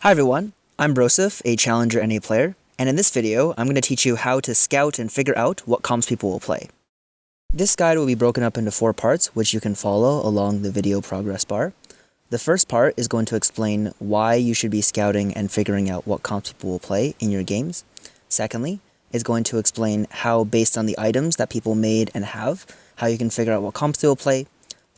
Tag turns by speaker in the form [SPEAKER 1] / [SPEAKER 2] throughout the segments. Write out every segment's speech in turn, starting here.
[SPEAKER 1] Hi everyone, I'm Broseph, a Challenger NA player, and in this video, I'm going to teach you how to scout and figure out what comps people will play. This guide will be broken up into 4 parts, which you can follow along the video progress bar. The first part is going to explain why you should be scouting and figuring out what comps people will play in your games. Secondly, is going to explain how, based on the items that people made and have, how you can figure out what comps they will play.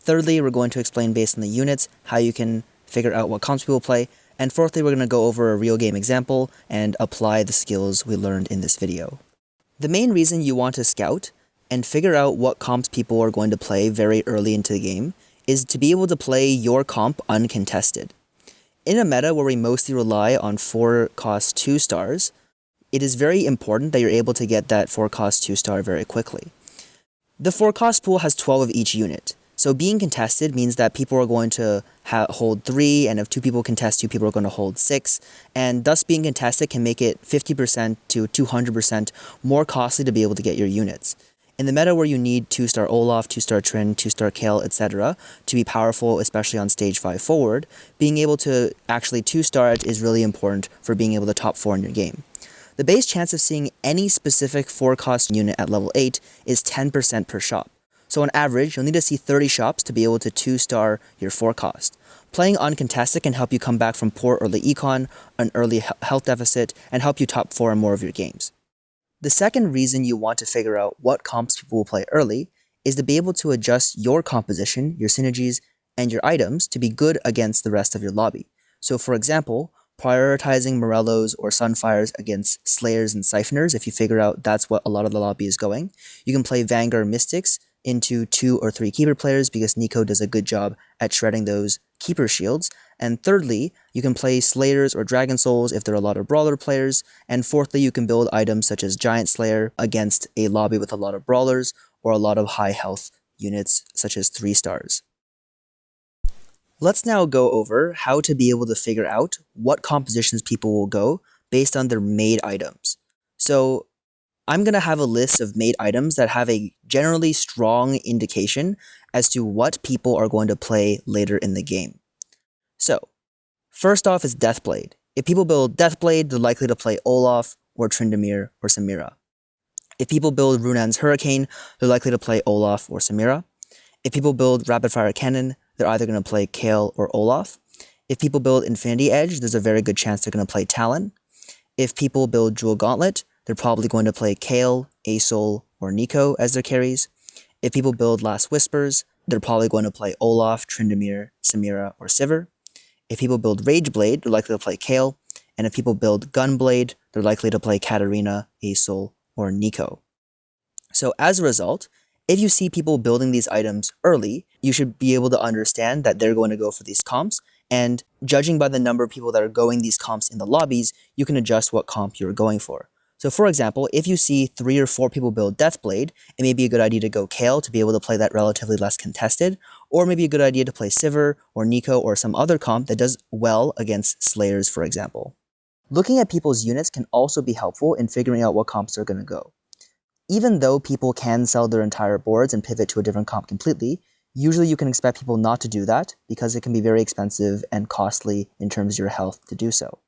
[SPEAKER 1] Thirdly, we're going to explain based on the units, how you can figure out what comps people will play. And fourthly, we're going to go over a real game example and apply the skills we learned in this video. The main reason you want to scout and figure out what comps people are going to play very early into the game is to be able to play your comp uncontested. In a meta where we mostly rely on 4 cost 2 stars, it is very important that you're able to get that 4 cost 2 star very quickly. The 4 cost pool has 12 of each unit. So being contested means that people are going to hold 3, and if 2 people contest, 2 people are going to hold 6, and thus being contested can make it 50% to 200% more costly to be able to get your units. In the meta where you need 2-star Olaf, 2-star Trin, 2-star Kale, etc. to be powerful, especially on stage 5 forward, being able to actually 2-star it is really important for being able to top 4 in your game. The base chance of seeing any specific 4-cost unit at level 8 is 10% per shop. So on average, you'll need to see 30 shops to be able to 2-star your 4-cost. Playing uncontested can help you come back from poor early econ, an early health deficit, and help you top 4 in more of your games. The second reason you want to figure out what comps people will play early is to be able to adjust your composition, your synergies, and your items to be good against the rest of your lobby. So for example, prioritizing Morellos or Sunfires against Slayers and Siphoners, if you figure out that's what a lot of the lobby is going. You can play Vanguard Mystics into 2 or 3 Keeper players because Nico does a good job at shredding those Keeper shields. And thirdly, you can play Slayers or Dragon Souls if there are a lot of Brawler players. And fourthly, you can build items such as Giant Slayer against a lobby with a lot of Brawlers or a lot of high health units such as 3 stars. Let's now go over how to be able to figure out what compositions people will go based on their made items. So I'm going to have a list of made items that have a generally strong indication as to what people are going to play later in the game. So, first off is Deathblade. If people build Deathblade, they're likely to play Olaf or Tryndamere or Samira. If people build Runan's Hurricane, they're likely to play Olaf or Samira. If people build Rapid Fire Cannon, they're either going to play Kale or Olaf. If people build Infinity Edge, there's a very good chance they're going to play Talon. If people build Jewel Gauntlet, they're probably going to play Kale, Asol, or Nico as their carries. If people build Last Whispers, they're probably going to play Olaf, Tryndamere, Samira, or Sivir. If people build Rageblade, they're likely to play Kale. And if people build Gunblade, they're likely to play Katarina, Asol, or Nico. So as a result, if you see people building these items early, you should be able to understand that they're going to go for these comps. And judging by the number of people that are going these comps in the lobbies, you can adjust what comp you're going for. So for example, if you see 3 or 4 people build Deathblade, it may be a good idea to go Kale to be able to play that relatively less contested, or maybe a good idea to play Sivir or Nico or some other comp that does well against Slayers, for example. Looking at people's units can also be helpful in figuring out what comps they're going to go. Even though people can sell their entire boards and pivot to a different comp completely, usually you can expect people not to do that because it can be very expensive and costly in terms of your health to do so.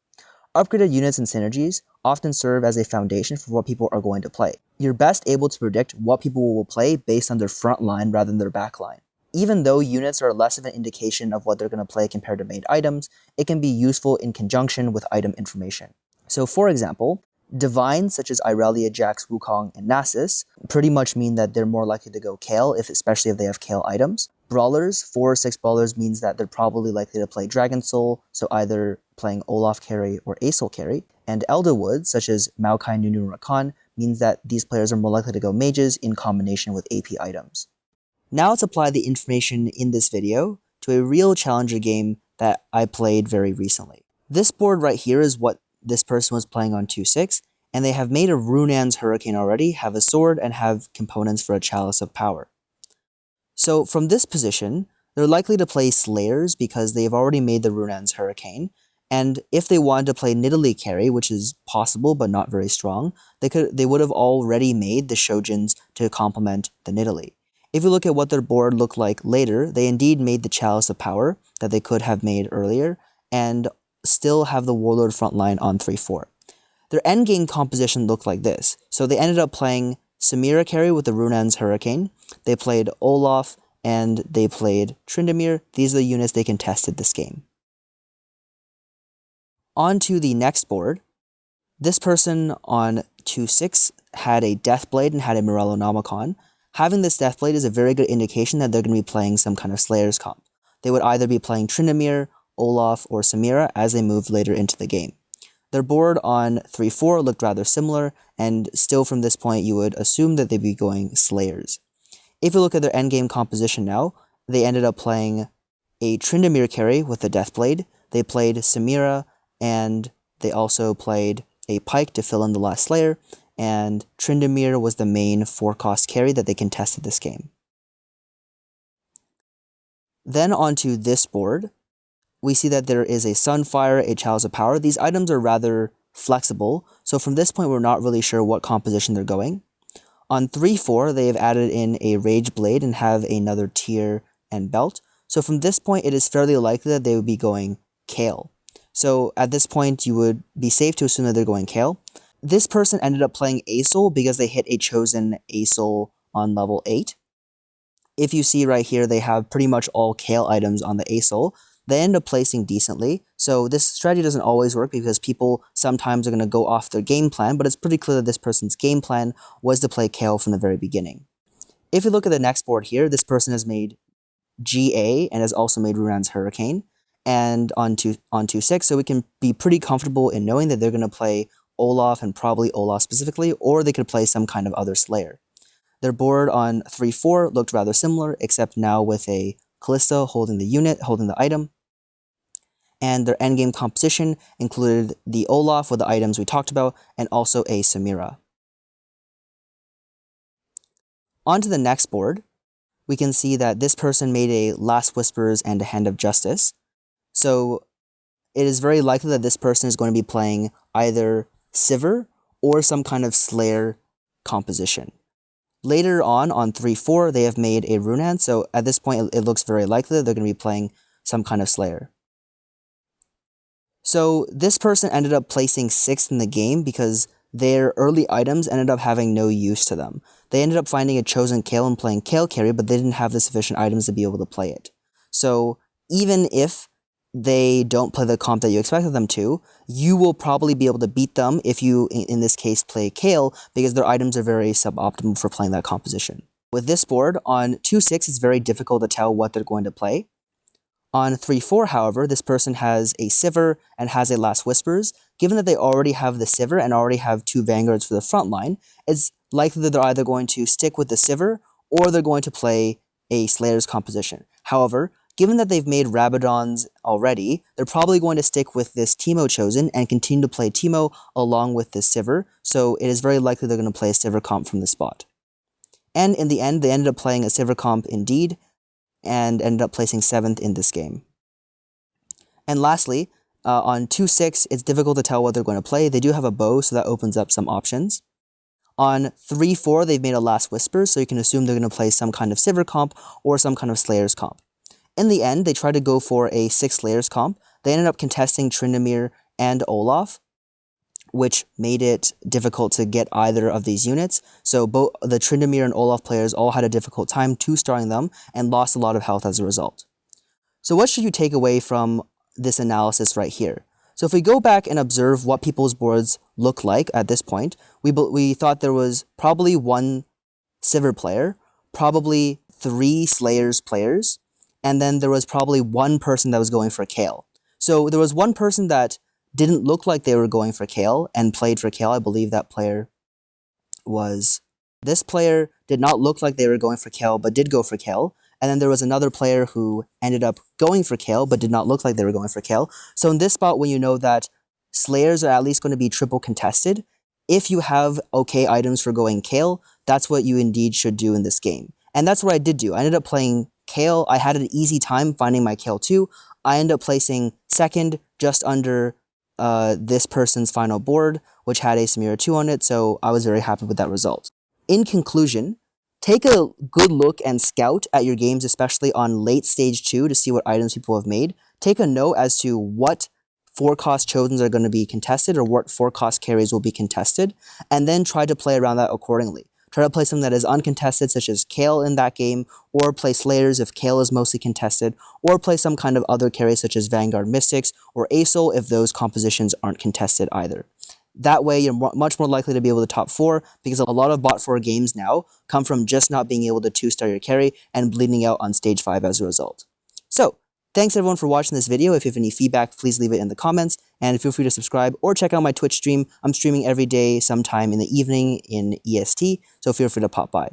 [SPEAKER 1] Upgraded units and synergies often serve as a foundation for what people are going to play. You're best able to predict what people will play based on their front line rather than their back line. Even though units are less of an indication of what they're going to play compared to made items, it can be useful in conjunction with item information. So for example, Divines such as Irelia, Jax, Wukong, and Nasus pretty much mean that they're more likely to go Kale, especially if they have Kale items. Brawlers, 4 or 6 brawlers means that they're probably likely to play Dragon Soul, so either playing Olaf carry or Asol carry. And Elderwood, such as Maokai, Nunu, and Rakan, means that these players are more likely to go mages in combination with AP items. Now let's apply the information in this video to a real Challenger game that I played very recently. This board right here is what this person was playing on 2-6, and they have made a Runan's Hurricane already, have a sword, and have components for a Chalice of Power. So from this position, they're likely to play Slayers because they've already made the Runan's Hurricane, and if they wanted to play Nidalee carry, which is possible but not very strong, they would have already made the Shojins to complement the Nidalee. If you look at what their board looked like later, they indeed made the Chalice of Power that they could have made earlier, and still have the Warlord frontline on 3-4. Their endgame composition looked like this. So they ended up playing Samira carry with the Runan's Hurricane. They played Olaf, and they played Tryndamere. These are the units they contested this game. On to the next board. This person on 2-6 had a Deathblade and had a Morellonomicon. Having this Deathblade is a very good indication that they're going to be playing some kind of Slayer's comp. They would either be playing Tryndamere, Olaf, or Samira as they moved later into the game. Their board on 3-4 looked rather similar, and still from this point you would assume that they'd be going Slayers. If you look at their endgame composition now, they ended up playing a Tryndamere carry with the Deathblade. They played Samira, and they also played a Pike to fill in the last Slayer, and Tryndamere was the main 4-cost carry that they contested this game. Then onto this board, we see that there is a Sunfire, a Chalice of Power. These items are rather flexible, so from this point we're not really sure what composition they're going. On 3-4, they have added in a Rage Blade and have another Tier and Belt, so from this point it is fairly likely that they would be going Kale. So at this point you would be safe to assume that they're going Kale. This person ended up playing Aesol because they hit a chosen Aesol on level 8. If you see right here, they have pretty much all Kale items on the Aesol. They end up placing decently, so this strategy doesn't always work because people sometimes are going to go off their game plan, but it's pretty clear that this person's game plan was to play Kale from the very beginning. If you look at the next board here, this person has made GA and has also made Runan's Hurricane, and on 2-6, so we can be pretty comfortable in knowing that they're going to play Olaf, and probably Olaf specifically, or they could play some kind of other Slayer. Their board on 3-4 looked rather similar, except now with a Callista holding the unit, holding the item. And their endgame composition included the Olaf with the items we talked about, and also a Samira. On to the next board, we can see that this person made a Last Whispers and a Hand of Justice. So it is very likely that this person is going to be playing either Sivir or some kind of Slayer composition. Later on 3-4, they have made a Runan, so at this point it looks very likely that they're going to be playing some kind of Slayer. So this person ended up placing 6th in the game because their early items ended up having no use to them. They ended up finding a chosen Kale and playing Kale carry, but they didn't have the sufficient items to be able to play it. So even if they don't play the comp that you expected them to, you will probably be able to beat them if you, in this case, play Kale, because their items are very suboptimal for playing that composition. With this board, on 2-6, it's very difficult to tell what they're going to play. On 3-4, however, this person has a Sivir and has a Last Whispers. Given that they already have the Sivir and already have 2 Vanguards for the front line, it's likely that they're either going to stick with the Sivir or they're going to play a Slayer's composition. However, given that they've made Rabadons already, they're probably going to stick with this Teemo chosen and continue to play Teemo along with this Sivir, so it is very likely they're going to play a Sivir comp from this spot. And in the end, they ended up playing a Sivir comp indeed, and ended up placing 7th in this game. And lastly, on 2-6, it's difficult to tell what they're going to play. They do have a bow, so that opens up some options. On 3-4, they've made a Last Whispers, so you can assume they're going to play some kind of Sivir comp or some kind of Slayer's comp. In the end, they tried to go for a 6 Slayer's comp. They ended up contesting Tryndamere and Olaf, which made it difficult to get either of these units. So both the Tryndamere and Olaf players all had a difficult time 2-starring them and lost a lot of health as a result. So what should you take away from this analysis right here? So if we go back and observe what people's boards look like at this point, we thought there was probably 1 Sivir player, probably 3 Slayers players, and then there was probably 1 person that was going for Kale. So there was 1 person that didn't look like they were going for Kale and played for Kale. I believe that player was... This player did not look like they were going for Kale, but did go for Kale. And then there was another player who ended up going for Kale, but did not look like they were going for Kale. So in this spot, when you know that Slayers are at least going to be triple contested, if you have okay items for going Kale, that's what you indeed should do in this game. And that's what I did do. I ended up playing Kale. I had an easy time finding my Kale too. I ended up placing 2nd, just under this person's final board, which had a Samira 2 on it, so I was very happy with that result. In conclusion, take a good look and scout at your games, especially on late stage 2, to see what items people have made. Take a note as to what 4-cost chosens are going to be contested or what 4-cost carries will be contested, and then try to play around that accordingly. Try to play something that is uncontested, such as Kale in that game, or play Slayers if Kale is mostly contested, or play some kind of other carry such as Vanguard Mystics or Aesol if those compositions aren't contested either. That way, you're much more likely to be able to top 4, because a lot of bot 4 games now come from just not being able to 2-star your carry and bleeding out on stage 5 as a result. So, thanks everyone for watching this video. If you have any feedback, please leave it in the comments, and feel free to subscribe or check out my Twitch stream. I'm streaming every day sometime in the evening in EST, so feel free to pop by.